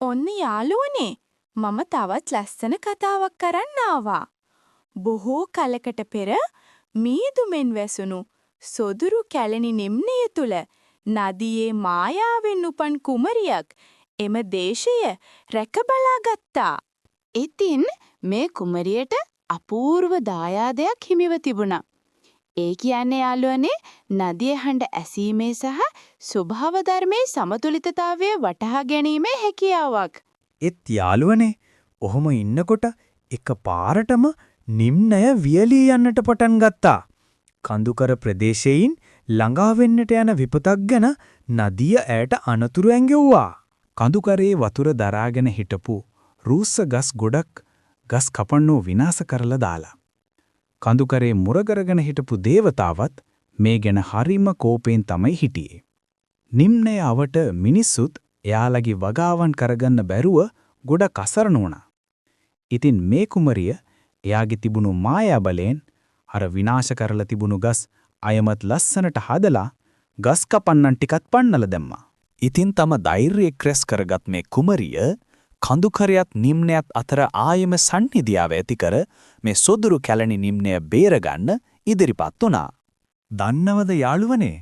ඔන්න යාළුවනේ මම තවත් ලස්සන කතාවක් කරන්න ආවා. බොහෝ කලකට පෙර මීදුමෙන් වැසුණු සොදුරු කැලණි නිම්නය තුල නදියේ මායාවෙන් උපන් කුමරියක් එම දේශය රැකබලා ගත්තා. ඉතින් මේ කුමරියට අපූර්ව දායාදයක් හිමිව තිබුණා. ඒ කියන්නේ යාළුවනේ නදියේ හඬ ඇසීමේ සහ ස්වභාව ධර්මයේ සමතුලිතතාවය වටහා ගැනීමේ හැකියාවක්. ඒත් යාළුවනේ ඔහොම ඉන්නකොට එකපාරටම නිම්නය වියලී යන්නට පටන් ගත්තා. කඳුකර ප්‍රදේශයෙන් ළඟා වෙන්නට යන විපතක් ගැන නදිය ඈට අනතුරු ඇඟෙව්වා. කඳුකරේ වතුර දරාගෙන හිටපු රූස්ස ගස් ගොඩක් ගස් කපන්නෝ විනාශ කරලා දාලා. කඳුකරේ මුරගරගෙන හිටපු දේවතාවත් මේ ගැන හරිම කෝපෙන් තමයි හිටියේ. නිම්නය අවට මිනිස්සුත් එයාලගේ වගාවන් කරගන්න බැරුව ගොඩක් අසරණ වුණා. ඉතින් මේ කුමරිය එයාගේ තිබුණු මායා බලයෙන් අර විනාශ කරලා තිබුණු ගස් අයමත් ලස්සනට හදලා ගස් කපන්නන් ටිකත් පන්නලා දැම්මා. ඉතින් තම ධෛර්යය ක්‍රස් කරගත් මේ කුමරිය කඳුකරයත් නිම්නයත් අතර ආයෙම සම්නිධියාව ඇති කර මේ සොදුරු කැලණි නිම්නය බේරගන්න ඉදිරිපත් වුණා. දන්නවද යාළුවනේ?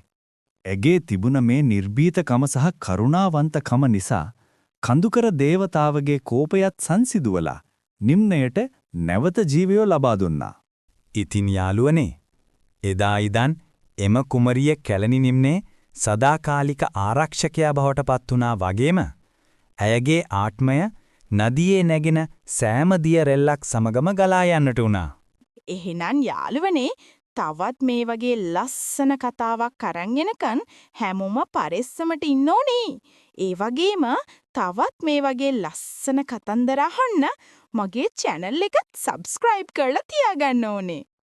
ඇගේ තිබුණ මේ නිර්භීතකම සහ කරුණාවන්තකම නිසා කඳුකර දේවතාවගේ කෝපයත් සංසිඳුවලා නිම්නයට නැවත ජීවය ලබා දුන්නා. ඉතින් යාළුවනේ එදා ඉදන් එම කුමරිය කැලණි නිම්නේ සදාකාලික ආරක්ෂකයා බවට පත් වුණා වගේම ඇයගේ ආත්මය නදියේ නැගෙන සෑම දිය රැල්ලක් සමගම ගලා යන්නට උනා. එහෙනම් යාළුවනේ තවත් මේ වගේ ලස්සන කතාවක් අරන් එනකන් හැමෝම පරිස්සමට ඉන්න ඕනේ. ඒ වගේම තවත් මේ වගේ ලස්සන කතන්දර අහන්න මගේ channel එකත් subscribe කරලා තියාගන්න ඕනේ.